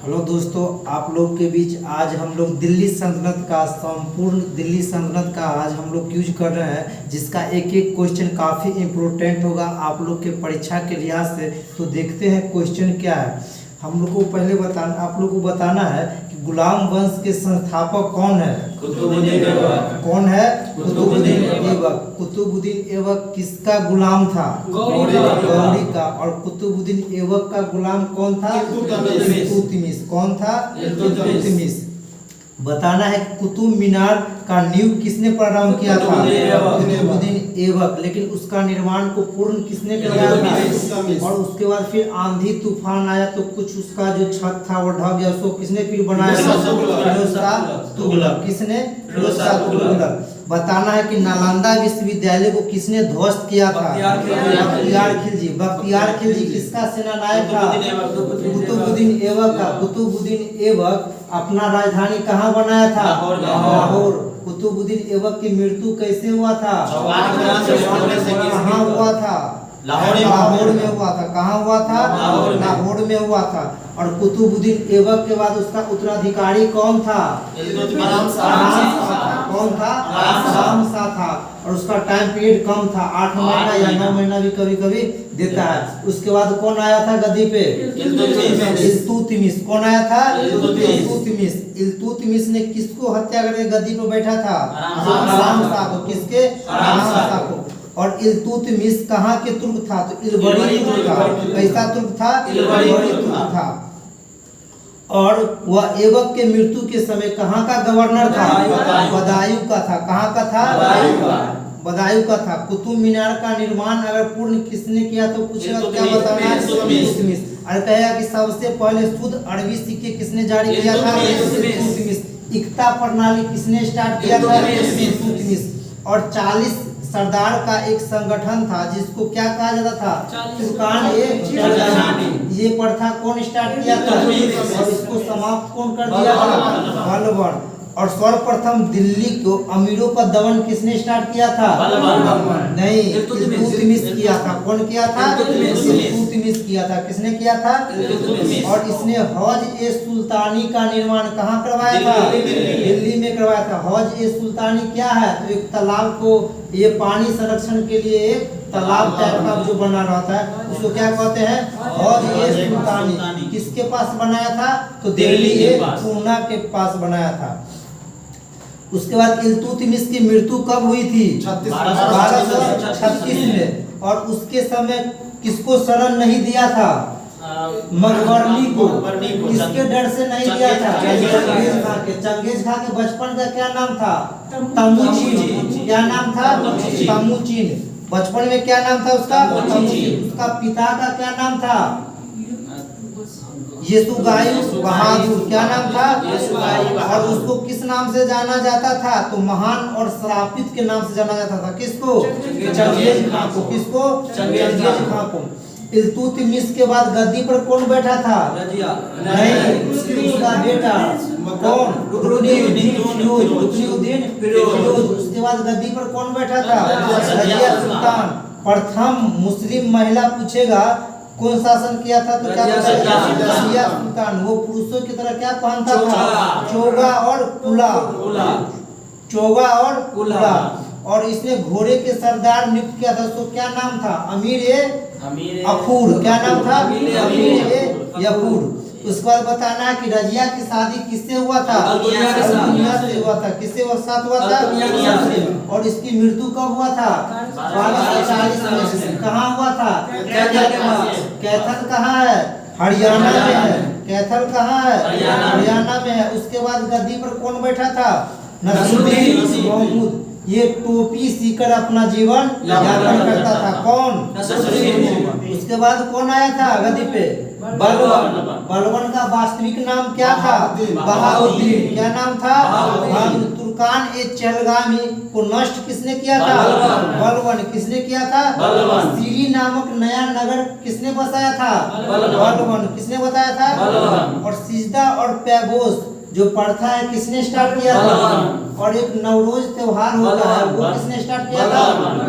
Hello दोस्तों, आप लोग के बीच आज हम लोग दिल्ली सल्तनत का संपूर्ण दिल्ली सल्तनत का आज हम लोग यूज कर रहे हैं, जिसका एक एक क्वेश्चन काफ़ी इम्पोर्टेंट होगा आप लोग के परीक्षा के लिहाज से। तो देखते हैं क्वेश्चन क्या है। हम लोग को पहले आप लोग को बताना है कि गुलाम वंश के संस्थापक कौन है। कुतुबुद्दीन ऐबक। कौन है? कुतुबुद्दीन ऐबक। कुतुबुद्दीन ऐबक किसका गुलाम था? गौरी का। और कुतुबुद्दीन ऐबक का गुलाम कौन था? इल्तुतमिश। कौन था? इल्तुतमिश। बताना है कुतुब मीनार का नींव किसने प्रारंभ किया था? कुतुबुद्दीन ऐबक। लेकिन उसका निर्माण को पूर्ण किसने करवाया था? और उसके बाद फिर आंधी तूफान आया तो कुछ उसका जो छत था वो ढह गया, उसको किसने फिर बनाया? फिरोज शाह तुगलक। किसने? फिरोज शाह तुगलक। बताना है कि नालंदा विश्वविद्यालय को किसने ध्वस्त किया था? बख्तियार खिलजी। बख्तियार खिलजी किसका सेनानायक था? कुतुबुद्दीन ऐबक का। कुतुबुद्दीन ऐबक अपना राजधानी कहाँ बनाया था? लाहौर। कुतुबुद्दीन ऐबक की मृत्यु कैसे हुआ था? कहाँ हुआ था? लाहौर में हुआ था। कहाँ हुआ था? लाहौर में हुआ था। और कुतुबुद्दीन ऐबक के बाद उसका उत्तराधिकारी कौन था? कौन था? आराम शाह था। और उसका टाइम पीरियड कम था, 8 महीना या 9 महीना भी कभी कभी देता है। उसके बाद कौन आया था गद्दी पे? इल्तुतमिश। कौन आया था? इल्तुतमिश। इल्तुतमिश ने किसको हत्या करके गद्दी पे बैठा था? आराम शाह को। किसके? आराम शाह को। और इल्तुतमिश कहाँ के तुर्क था? तो इलबरी तुर्क था। कैसा तुर्क था? इलबरी तुर्क था। और वह ऐबक के मृत्यु के समय कहाँ का गवर्नर था? बदायूं का था। कहाँ का था? बदायूं का था। कुतुब मीनार का निर्माण अगर पूर्ण किसने किया तो पूछेगा तो क्या बताना है? इल्तुतमिश। और कहेगा कि सबसे पहले शुद्ध अरबी सिक्के किसने जारी किया था? इल्तुतमिश। इक्ता प्रणाली किसने स्टार्ट किया था? इल्तुतमिश। और 40 सरदार का एक संगठन था जिसको क्या कहा जाता था? तुर्कान। ये प्रथा कौन स्टार्ट किया था? और इसको समाप्त कौन कर दिया था? बलबन। और सर्वप्रथम दिल्ली को अमीरों का दमन किसने स्टार्ट किया था? नहीं, इल्तुतमिश किया था। कौन किया था? इल्तुतमिश किया था। किसने किया था? और इसने हौज ए सुल्तानी का निर्माण कहाँ करवाया था? दिल्ली में करवाया था। हौज ए सुल्तानी क्या है? तो एक तालाब को, ये पानी संरक्षण के लिए एक तालाब टाइप का जो बना रहता है उसको क्या कहते हैं? हौज ए सुल्तानी। किसके पास बनाया था? तो दिल्ली के पूना के पास बनाया था। उसके बाद इल्तुतमिश की मृत्यु कब हुई थी? 1236 में। और उसके समय किसको शरण नहीं दिया था? मकबरनी को। किसके डर से नहीं दिया था? चंगेज खां के। चंगेज खां के बचपन का क्या नाम था? तमुचिन। क्या नाम था? तमुचिन। बचपन में क्या नाम था उसका? उसका पिता का क्या नाम था? येसुगायु बहादुर। क्या नाम था? और उसको किस नाम से जाना जाता था? तो महान और श्रापित के नाम से जाना जाता था। किसको? चंगेज खां को। किसको? चंगेज खां को। इल्तुतमिश के बाद गद्दी पर कौन बैठा था? नहीं, उसका बेटा। कौन? रुकनुद्दीन फिरोज। उसके बाद गद्दी पर कौन बैठा था? रजिया सुल्तान। प्रथम मुस्लिम महिला पूछेगा कौन शासन किया था तो क्या बताएगा? रजिया सुल्तान। वो पुरुषों की तरह क्या पहनता था? चोगा और कुला। चोगा और कुला। और इसने घोड़े के सरदार नियुक्त किया था, उसको क्या नाम था? अमीर अफूर। क्या नाम था? अमीर यफूर। उसके बाद बताना है कि रजिया की शादी किससे हुआ था? दुनिया से हुआ था। किससे साथ हुआ था? और इसकी मृत्यु कब हुआ था? 1240 में। कहाँ हुआ था? कैथल कहाँ है? हरियाणा में है। कैथल कहाँ है? हरियाणा में है। उसके बाद गद्दी पर कौन बैठा था? नसीरुद्दीन महमूद। ये टोपी सीकर अपना जीवन यापन करता था। कौन? उसके बाद कौन आया था गद्दी पे? बलबन। बलबन का वास्तविक नाम क्या था? बहाउद्दीन। क्या नाम था? बहादुर। तुर्कान ए चहलगामी को नष्ट किसने किया था? बलबन। किसने किया था? सीरी नामक नया नगर किसने बसाया था? बलबन। किसने बताया था? और सिजदा और पैगोस जो प्रथा है किसने स्टार्ट किया था? और एक नवरोज त्योहार होता है वो किसने स्टार्ट किया था?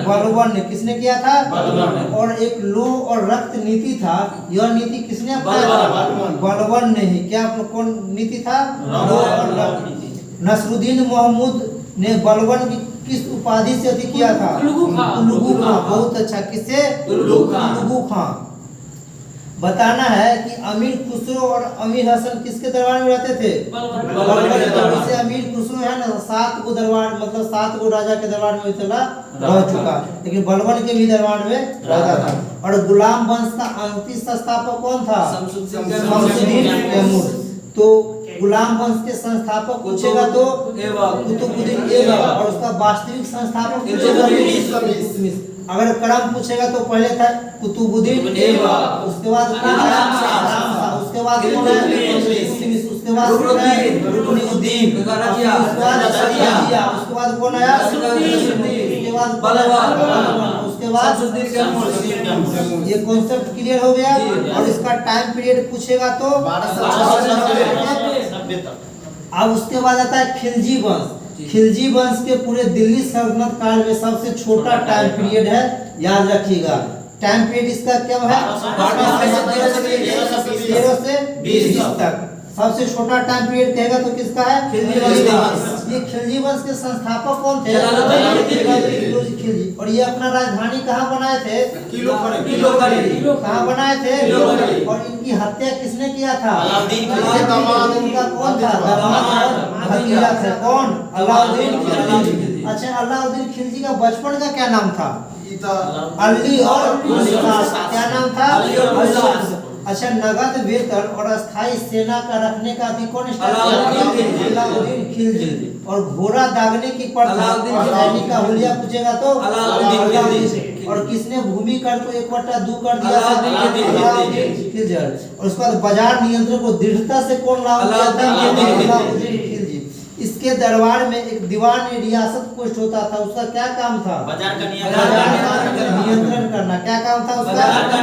बलबन ने। किसने किया था? और एक लोह और रक्त नीति था, यह नीति किसने अपनाया था? बलबन ने ही। क्या कौन नीति था? लोह और रक्त नीति। नसरुद्दीन महमूद ने बलबन की किस उपाधि से अति किया था? तुलुगु खां। बहुत अच्छा। किससे? तुलुगु खां। बताना है कि अमीर खुसरो और अमीर हसन किसके दरबार में रहते थे? बलबन। से अमीर खुसरो है ना 7 गो दरबार, मतलब 7 गो राजा के दरबार में चला रह चुका, लेकिन बलबन के भी दरबार में रहता था। और गुलाम वंश का अंतिम संस्थापक कौन था? शमसुद्दीन तैमूर। तो गुलाम वंश के संस्थापक पूछेगा तो कुतुबुद्दीन ऐबक, और उसका वास्तविक संस्थापक पूछेगा इल्तुतमिश। अगर क्रम पूछेगा तो पहले था कुतुबुद्दीन ऐबक, उसके बाद उसके बाद इल्तुतमिश, उसके बाद रुकनुद्दीन, उसके बाद कौन आया? उसके बाद बलबन, उसके बाद ये कॉन्सेप्ट क्लियर हो गया। और इसका टाइम पीरियड पूछेगा तो 1290 तक। अब उसके बाद आता है खिलजी वंश। खिलजी वंश के पूरे दिल्ली सल्तनत काल में सबसे छोटा टाइम पीरियड है, याद रखिएगा। टाइम पीरियड इसका क्या है? 13 से 20 तक। सबसे छोटा टाइम पीरियड कहेगा तो किसका है? खिलजी वंश। ये खिलजी वंश के संस्थापक कौन थे? खिलजी। और ये अपना राजधानी कहाँ बनाए थे? कहाँ बनाए थे? और इनकी हत्या किसने किया था? इनका कौन था? भतीजा था। कौन? अलाउद्दीन खिलजी। अच्छा, अलाउद्दीन खिलजी का बचपन का क्या नाम था? अली और क्या नाम था? अच्छा, नगद वेतन और अस्थाई सेना का रखने का अधिकार कौन स्टार्ट किया? अलाउद्दीन खिलजी। और घोड़ा दागने की प्रथा सैनिक का हुलिया पूछेगा तो अलाउद्दीन। और किसने भूमि कर को 1/2 कर दिया? अलाउद्दीन खिलजी। और उसके बाद बाजार नियंत्रण को दृढ़ता से कौन लागू किया था? अलाउद्दीन खिलजी। इसके दरबार में एक दीवान रियासत पोस्ट होता था, उसका क्या काम था? बाजार का नियंत्रण करना। क्या काम था उसका?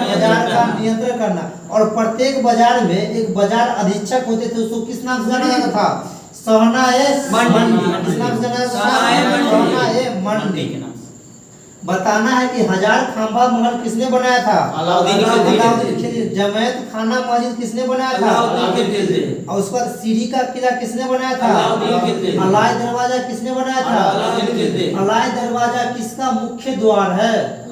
बाजार का नियंत्रण करना। और प्रत्येक बाजार में एक बाजार अधीक्षक होते थे, उसको किस नाम से जाना जाता था? सहना-ए-मंडी। किस नाम से जाना जाता था? सहना-ए-मंडी। बताना है कि 1000 खंभा महल किसने बनाया था? अलाउद्दीन खिलजी। जमैत खाना मस्जिद किसने बनाया था? अलाउद्दीन खिलजी। और उसके बाद सीरी का किला किसने बनाया था? अलाउद्दीन खिलजी। अलाई दरवाजा किसने बनाया था? अलाउद्दीन खिलजी। अलाई दरवाजा किसका मुख्य द्वार है?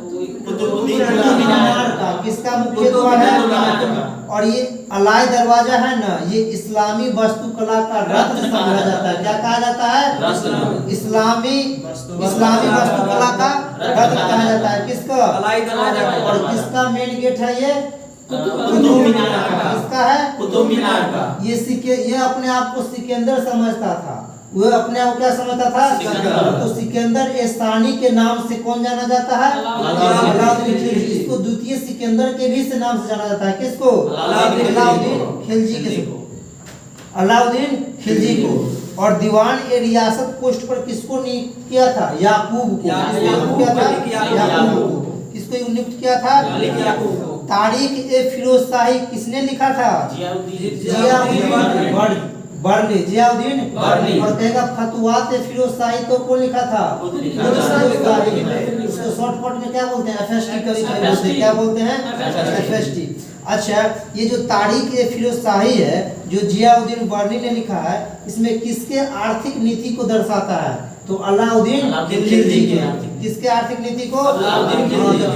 कुतुब मीनार का। किसका मुख्य द्वार है? और ये अलाई दरवाजा है ना, ये इस्लामी वास्तुकला का रत्न समझा जाता है। क्या कहा जाता है? इस्लामी वास्तुकला का रत्न कहा जाता है। किसका? अलाई दरवाजा। और किसका मेन गेट है? ये कुतुब मीनार का। किसका है? कुतुब मीनार का। ये अपने आप को सिकंदर समझता था। वो अपने आप क्या समझता था? तो सिकंदर एसानी के नाम से कौन जाना जाता है? अलाउद्दीन खिलजी। इसको द्वितीय सिकंदर के भी से नाम से जाना जाता है। किसको? अलाउद्दीन खिलजी के। अलाउद्दीन खिलजी को। और दीवान ए रियासत पोस्ट पर किसको नियुक्त किया था? याकूब को। किसको नियुक्त किया था? तारीख ए फिरोजशाही किसने लिखा था? जियाउद्दीन बर्नी। जियाउद्दीन बर्नी। और कहेगा फतवात ए फिरोजशाही तो कौन लिखा था? इसको शॉर्टकट में क्या बोलते हैं? एफएसटी कभी क्या बोलते हैं? एफएसटी। अच्छा, ये जो तारीख ए फिरोजशाही है जो जियाउद्दीन बर्नी ने लिखा है, इसमें किसके आर्थिक नीति को दर्शाता है? तो अलाउद्दीन खिलजी की। किसके आर्थिक नीति को?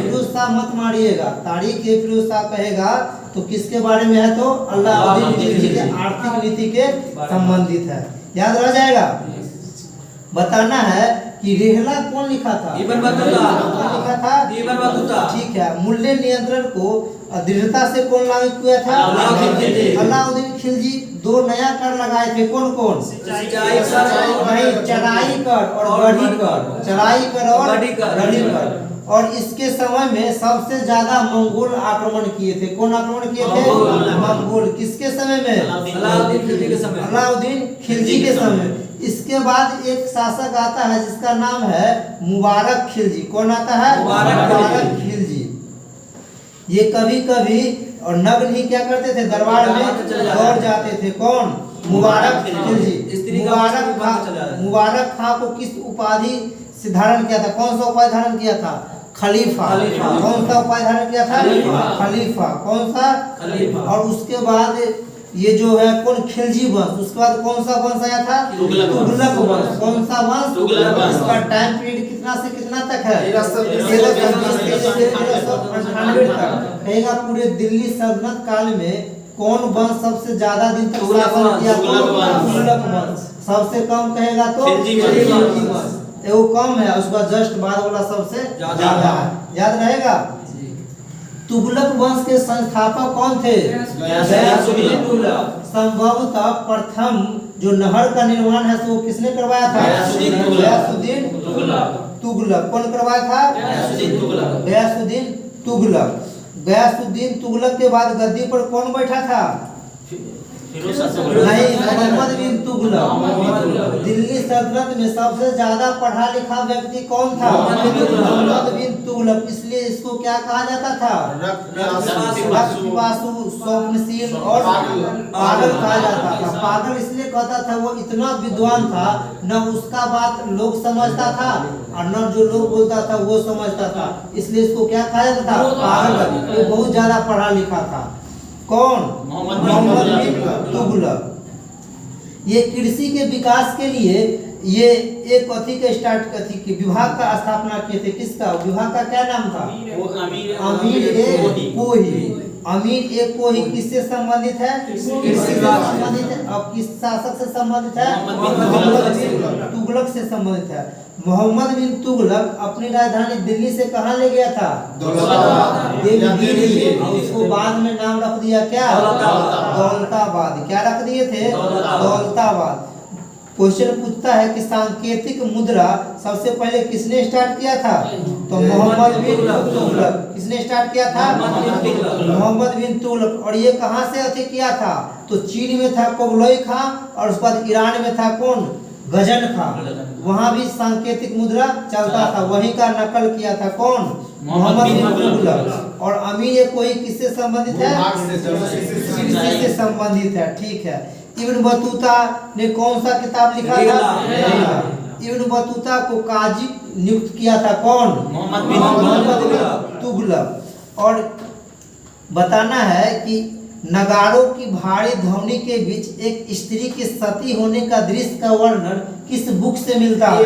फिरोज शाह मत मारिएगा, तारीख ए फिरोज शाह कहेगा तो किसके बारे में है? तो अलाउद्दीन खिलजी के आर्थिक नीति के संबंधित है। याद रह जाएगा। बताना है कि रेहला कौन लिखा था? Ibn Battuta. कौन लिखा था? Ibn Battuta. ठीक है। मूल्य नियंत्रण को दृढ़ता से कौन लागू किया था? अलाउद्दीन खिलजी। 2 नया कर लगाए थे। कौन कौन? नहीं, चढ़ाई कर और गढ़ी कर। चढ़ाई कर और गढ़ी कर। और इसके समय में सबसे ज्यादा मंगोल आक्रमण किए थे। कौन आक्रमण किए थे? मंगोल। किसके समय में? अलाउद्दीन खिलजी के समय। अलाउद्दीन खिलजी के समय। इसके बाद एक शासक आता है जिसका नाम है मुबारक खिलजी। कौन आता है? मुबारक खिलजी। ये कभी कभी और नग्न ही क्या करते थे? दरबार में दौड़ जाते थे। कौन? मुबारक खिलजी। मुबारक खां को किस उपाधि से धारण किया था? कौन सा उपाधि धारण किया था? खलीफा। कौन सा उपाधि धारण किया था? खलीफा। कौन सा? खलीफा। और उसके बाद ये जो है कौन? खिलजी वंश। उसके बाद कौन सा वंश आया था? तुगलक वंश। कौन सा वंश? इसका टाइम पीरियड कितना से कितना तक है? 1398 तक। कहेगा पूरे दिल्ली सल्तनत काल में कौन वंश सबसे ज्यादा दिन तक शासन किया? तुगलक वंश। सबसे कम कहेगा तो खिलजी वंश, वो कम है। उसके बाद जस्ट बाद वाला सबसे ज्यादा है। याद रहेगा। तुगलक वंश के संस्थापक कौन थे? गयासुद्दीन तुगलक। संभवतः प्रथम जो नहर का निर्माण है वो किसने करवाया था? गयासुद्दीन तुगलक। कौन करवाया था? गयासुद्दीन तुगलक। गयासुद्दीन तुगलक के बाद गद्दी पर कौन बैठा था? नहीं, मोहम्मद बिन तुगलक। दिल्ली सल्तनत में सबसे ज्यादा पढ़ा लिखा व्यक्ति कौन था? मोहम्मद बिन तुगलक। इसलिए इसको क्या कहा जाता था? रक्तपिपासु, स्वप्नशील और पागल कहा जाता था। पागल इसलिए कहता था वो इतना विद्वान था, न उसका बात लोग समझता था और न जो लोग बोलता था वो समझता था। इसलिए इसको क्या कहा जाता था? पागल। ये बहुत ज्यादा पढ़ा लिखा था। कौन? मोहम्मद बिन तुगलक। ये कृषि के विकास के लिए ये एक कथी के स्टार्ट कथी के विभाग का स्थापना किए थे? किसका विभाग का क्या नाम था? अमीर ए कोही। अमीर ए कोही किससे संबंधित है? कृषि से संबंधित है। अब किस शासक से संबंधित है? मोहम्मद बिन तुगलक से संबंधित है। मोहम्मद बिन तुगलक अपनी राजधानी दिल्ली से कहाँ ले गया था? दिल्ली। इसको बाद में नाम रख दिया क्या? दौलताबाद। क्या रख दिए थे? दौलताबाद। क्वेश्चन पूछता है कि सांकेतिक मुद्रा सबसे पहले किसने स्टार्ट किया था? तो मोहम्मद बिन तुगलक। किसने स्टार्ट किया था? मोहम्मद बिन तुगलक। और ये कहाँ से अति किया था? तो चीन में था कुबलई खां और उसके बाद ईरान में था कौन? गजन खां। वहाँ भी सांकेतिक मुद्रा चलता था, वहीं का नकल किया था कौन? मोहम्मद बिन तुगलक। और अमीर कोई किससे संबंधित है? कृषि से संबंधित है। ठीक है। इब्न बतूता ने कौन सा किताब लिखा था? इब्न बतूता को काजी नियुक्त किया था कौन? मोहम्मद बिन तुगलक। और बताना है कि नगाड़ों की भारी ध्वनि के बीच एक स्त्री के सती होने का दृश्य का वर्णन किस बुक से मिलता है?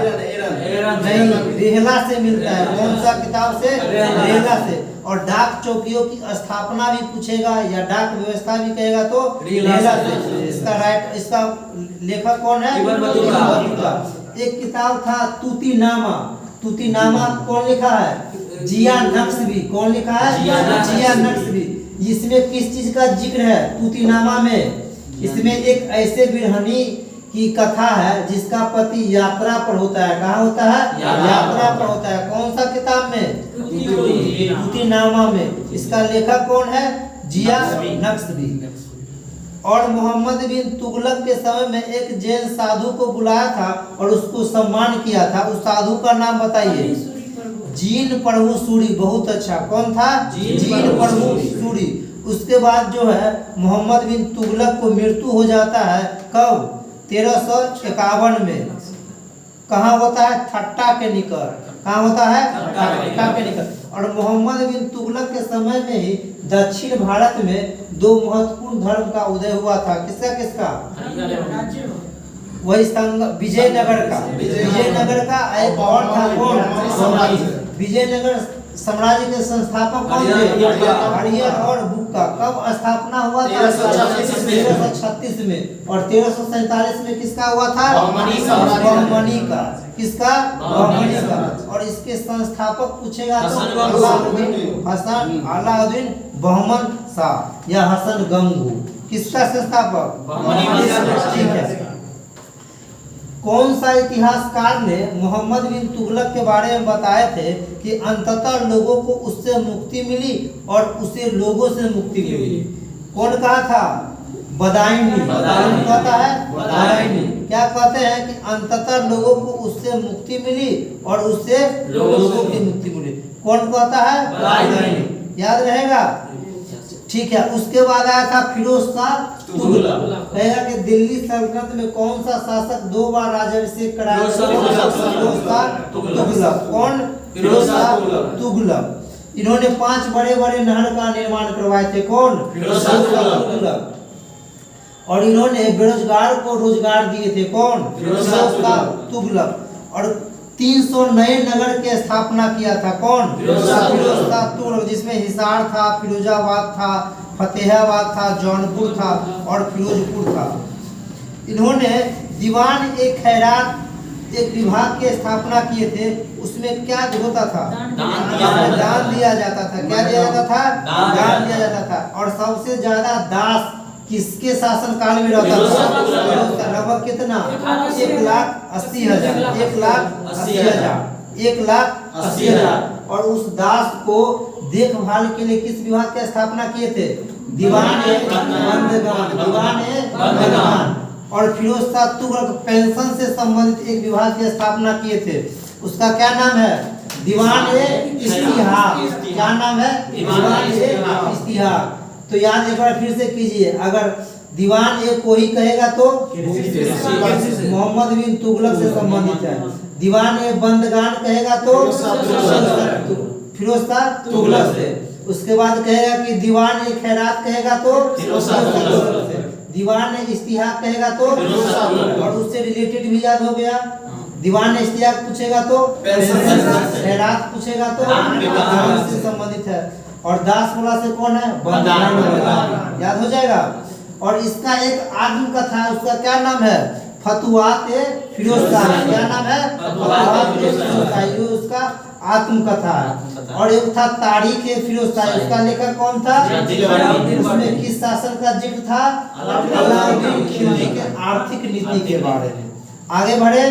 नहीं, रेहला से मिलता है। कौन सा किताब से? रेहला से। और डाक चौकियों की स्थापना भी पूछेगा या डाक व्यवस्था भी कहेगा तो रेहला से। इसका लेखक कौन है? Ibn Battuta. एक किताब था तूतीनामा। तूतीनामा कौन लिखा है? जिया नक्शबी। कौन लिखा है? जिया नक्शबी। इसमें किस चीज का जिक्र है तूतीनामा में? इसमें एक ऐसे बिरहनी की कथा है जिसका पति यात्रा पर होता है। कहाँ होता है? यात्रा पर होता है। कौन सा किताब में? तूतीनामा में। इसका लेखक कौन है? जिया नक्शबी। और मोहम्मद बिन तुगलक के समय में एक जैन साधु को बुलाया था और उसको सम्मान किया था। उस साधु का नाम बताइए। जीन प्रभु सूरी। बहुत अच्छा। कौन था? जीन प्रभु सूरी। उसके बाद जो है मोहम्मद बिन तुगलक को मृत्यु हो जाता है। कब? 1351 में। कहाँ होता है? ठट्टा के निकट। कहाँ होता है? ठट्टा के निकट। और मोहम्मद बिन तुगलक के समय में ही दक्षिण भारत में दो महत्वपूर्ण धर्म का उदय हुआ था। किसका किसका? वही विजयनगर का। विजयनगर का एक और था कौन? विजयनगर साम्राज्य के संस्थापक कौन थे? हरियर और बुक्का। कब स्थापना हुआ था? 1336 में। और 1347 में किसका हुआ था? बहमनी का। किसका? बहमनी का। और इसके संस्थापक पूछेगा तो अलाउद्दीन बहमन शाह या हसन गंगू। किसका संस्थापक? ठीक है। कौन सा इतिहासकार ने मोहम्मद बिन तुगलक के बारे में बताए थे कि अंततः लोगों को उससे मुक्ति मिली और उसे लोगों से मुक्ति मिली? कौन कहा था? बदायूनी। कौन कहता है? बदायूनी। क्या कहते हैं कि अंततः लोगों को उससे मुक्ति मिली और उससे लोगों की मुक्ति मिली? कौन कहता है? बदायूनी। याद रहेगा। ठीक है। उसके बाद आया था फिरोज शाह तुगलक। कहेगा कि दिल्ली सल्तनत में कौन सा शासक 2 बार राज्याभिषेक कराया? फिरोज शाह तुगलक। कौन? फिरोज शाह तुगलक। इन्होंने 5 बड़े बड़े नहर का निर्माण करवाए थे। कौन? फिरोज शाह तुगलक। और इन्होंने बेरोजगार को रोजगार दिए थे। कौन? फिरोज शाह तुगलक। और 300 नए नगर की स्थापना किया था। कौन? फिरोज शाह तुगलक। जिसमें हिसार था, फिरोजाबाद था, फतेहाबाद था, जौनपुर था और फिरोजपुर था। इन्होंने दीवान ए खैरात एक विभाग की स्थापना किए थे। उसमें क्या होता था? दान दिया जाता था। क्या दिया जाता था? दान दिया जाता था। और सबसे ज्यादा दास किसके शासन काल में रहता था? लगभग कितना? 1,80,000। 1,80,000। 1,80,000। और उस दास को देखभाल के लिए किस विभाग की स्थापना किए थे? दीवान ए बंदगान। दीवान ए बंदगान। और फिरोज शाह तुगलक पेंशन से संबंधित एक विभाग की स्थापना किए थे। उसका क्या नाम है? दीवान ए इश्तिहार। क्या नाम है? दीवान ए इश्तिहार। तो याद एक बार फिर से कीजिए। अगर दीवान ए को ही कहेगा तो मोहम्मद बिन तुगलक से संबंधित है। दीवान ए बंदगान कहेगा तो फिरोज शाह तुगलक से। उसके बाद कहेगा कि दीवान ए खैरात कहेगा तो फिरोज शाह तुगलक से। दीवान इश्तिहाक कहेगा तो और उससे रिलेटेड भी याद हो गया। दीवान इश्तिहाक पूछेगा तो खैरात पूछेगा तो से संबंधित है। और दास वाला से कौन है? बंदगान। याद हो जाएगा। और इसका एक आत्म कथा है। उसका क्या नाम है? फतुहात ए फिरोज शाह। क्या नाम है? फतुहात ए फिरोज शाह। ये उसका आत्मकथा है। और एक था तारीख ए फिरोज शाह। उसका लेखक कौन था? उसमें किस शासन का जिक्र था? अलाउद्दीन खिलजी के आर्थिक नीति के बारे में। आगे बढ़े।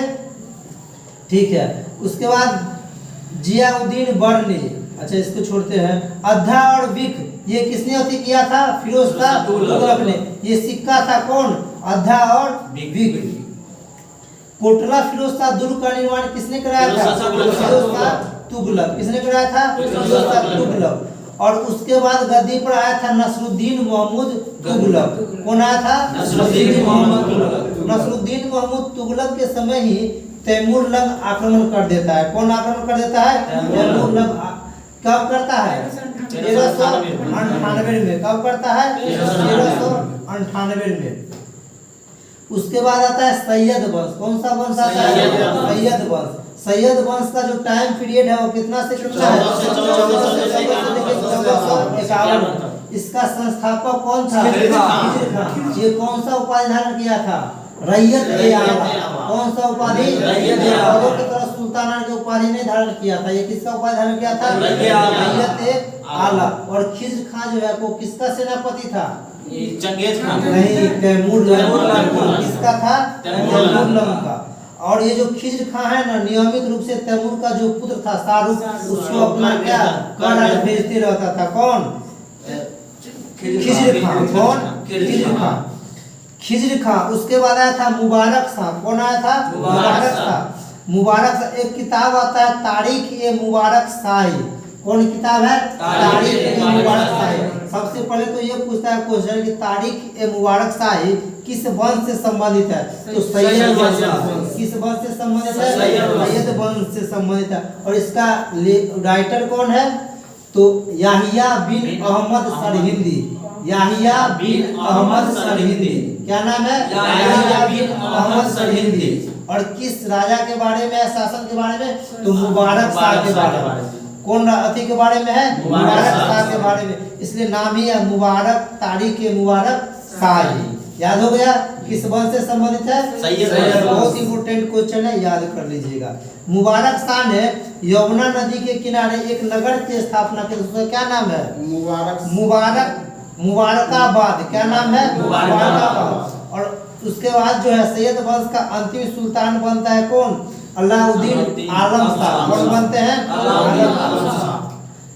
ठीक है। उसके बाद जियाउद्दीन बर्नी। अच्छा, इसको छोड़ते हैं। अद्धा और विक ये किसने अति किया था? फिरोज शाह तुगलक ने। ये सिक्का था। कौन? अद्धा और विक। कोटला फिरोज शाह दुर्ग का निर्माण किसने कराया था? फिरोज शाह तुगलक। किसने कराया था? फिरोज शाह तुगलक। और उसके बाद गद्दी पर आया था नसरुद्दीन महमूद तुगलक। कौन आया था? नसरुद्दीन महमूद तुगलक। नसरुद्दीन महमूद तुगलक के समय ही तैमूर लंग आक्रमण कर देता है। कौन आक्रमण कर देता है? तैमूर लंग। कब करता है? 1398 में। कब करता है? 1398 में। उसके बाद आता है सैयद वंश। कौन सा वंश आता है? सैयद वंश। सैयद वंश का जो टाइम पीरियड है वो कितना से कितना है? 1451। इसका संस्थापक कौन था? खिज्र खान। ये कौन सा उपाधि धारण किया था? रैयत ए आला। कौन सा उपाधि? रैयत ए आला की तरह सुल्ताना के उपाधि नहीं धारण किया था। ये किसका उपाधि धारण किया था? रैयत ए आला। और खिज्र खान जो है वो किसका सेनापति था? Genghis Khan. नहीं, तैमूर लंग। किसका था? तैमूर लंग का। और ये जो खिज्र खान है ना, नियमित रूप से तैमूर का जो पुत्र था शाहरुख, उसको अपना क्या कर भेजते रहता था। कौन? खिज्र खान। कौन? खिज्र खान। खिज्र खान। उसके बाद आया था मुबारक शाह। कौन आया था? मुबारक शाह। मुबारक शाह। एक किताब आता है तारीख ए मुबारक शाही। कौन किताब है? तारीख ए मुबारक शाही। सबसे पहले तो ये पूछता है क्वेश्चन कि तारीख ए मुबारक शाही किस वंश से संबंधित है? तो सैयद वंश। किस वंश से संबंधित है? सैयद वंश से संबंधित है। और इसका राइटर कौन है? तो याहिया बिन अहमद सरहिंदी। याहिया बिन अहमद सरहिंदी। क्या नाम है? याहिया बिन अहमद सरहिंदी। और किस राजा के बारे में है? शासन के बारे में? तो मुबारक शाह के बारे में। कौन अति के बारे में है? मुबारक शाह के बारे में। इसलिए नाम ही है मुबारक। तारीख ए मुबारक शाही। याद हो गया? किस वंश से संबंधित है? सैयद। बहुत इंपोर्टेंट क्वेश्चन है, याद कर लीजिएगा। मुबारक शाह ने यमुना नदी के किनारे एक नगर की स्थापना की। उसका क्या नाम है? मुबारकाबाद। क्या नाम है? मुबारकाबाद। और उसके बाद जो है सैयद वंश का अंतिम सुल्तान बनता है कौन? अलाउद्दीन आलम शाह। कौन बनते हैं? आलम शाह।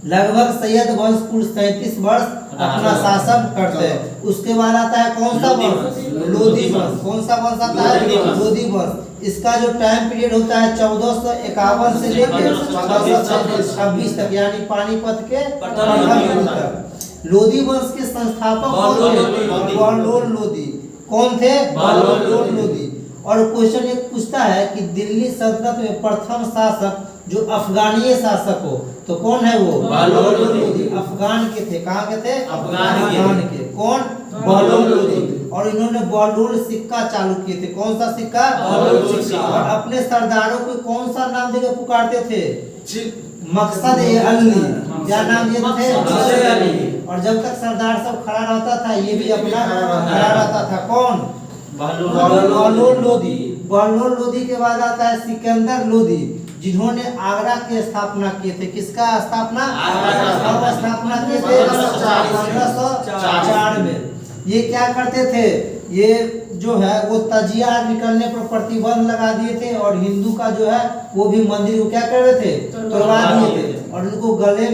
लगभग सैयद वंश कुल 37 वर्ष अपना शासन करते हैं। उसके बाद आता है कौन सा वंश? लोधी वंश। कौन सा वंश आता है? लोधी वंश। इसका जो टाइम पीरियड होता है 1451 से लेकर 1426 तक, यानी पानीपत के प्रथम युद्ध तक। लोधी वंश के संस्थापक कौन थे? बहलोल लोधी। कौन थे? बहलोल लोधी। और क्वेश्चन एक पूछता है कि दिल्ली सल्तनत में प्रथम शासक जो अफगानी शासक हो तो कौन है वो? बहलोल लोधी। अफगान के थे। कहाँ के थे? अफगान के। कौन? बहलोल लोधी। और इन्होंने बहलोल सिक्का चालू किए थे। कौन सा सिक्का? बहलोल सिक्का। और अपने सरदारों को कौन सा नाम देकर पुकारते थे? मकसद अली। क्या नाम दिए थे? मकसद अली। और जब तक सरदार सब खड़ा रहता था ये भी अपना खड़ा रहता था। कौन? बहलोल लोधी। बहलोल लोधी के बाद आता है सिकंदर लोधी जिन्होंने आगरा की स्थापना किए थे। किसका स्थापना? आगरा स्थापना किए थे 1504 में। ये क्या करते थे? ये जो है वो तजिया निकलने पर प्रतिबंध लगा दिए थे और हिंदू का जो है वो भी मंदिर को क्या कर रहे थे? तोड़वा दिए थे। और उनको गले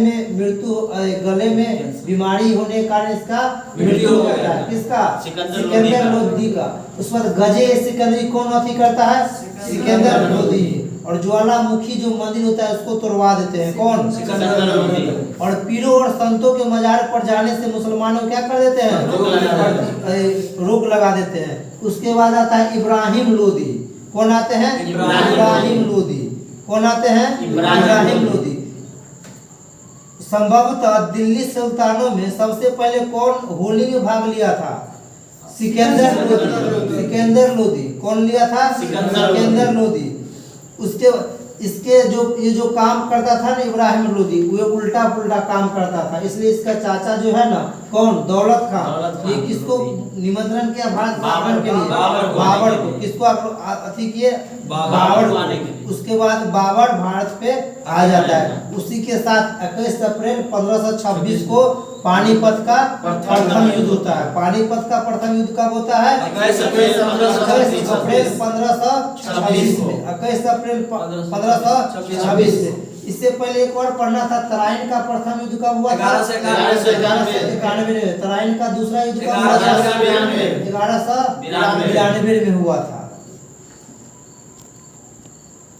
में बीमारी होने के कारण इसका मृत्यु हो गया है। किसका? सिकंदर लोधी का। उस बाद गजे सिकंदरी कौन अथी करता है? सिकंदर लोधी। और ज्वालामुखी जो मंदिर होता है उसको तोड़वा देते हैं। कौन? सिकंदर लोधी। और पीरों और संतों के मजार पर जाने से मुसलमानों क्या कर देते हैं? रोक लगा देते हैं। उसके बाद आता है इब्राहिम लोधी। कौन आते हैं? इब्राहिम लोधी। कौन आते हैं? इब्राहिम लोधी। संभवतः दिल्ली सुल्तानों में सबसे पहले कौन होली में भाग लिया था? सिकंदर लोधी। सिकंदर लोधी। कौन लिया था? सिकंदर लोधी। उसके इसके ये जो काम करता था ना इब्राहिम लोधी वो उल्टा पुल्टा काम करता था इसलिए इसका चाचा जो है ना कौन? दौलत खान। ये किसको निमंत्रण किया? भारत बाबर के लिए। बाबर को। किसको अथी किए? बाबर को। उसके बाद बाबर भारत पे आ जाता है। उसी के साथ 21 अप्रैल 1526 को पानीपत का प्रथम युद्ध होता है। पानीपत का प्रथम युद्ध कब होता है? 21 अप्रैल 1526 में। 21 अप्रैल 1526 में। इससे पहले एक और पढ़ना था तराइन का प्रथम युद्ध कब हुआ था? 1191। तराइन का दूसरा युद्ध कब हुआ था? 1192 में हुआ था।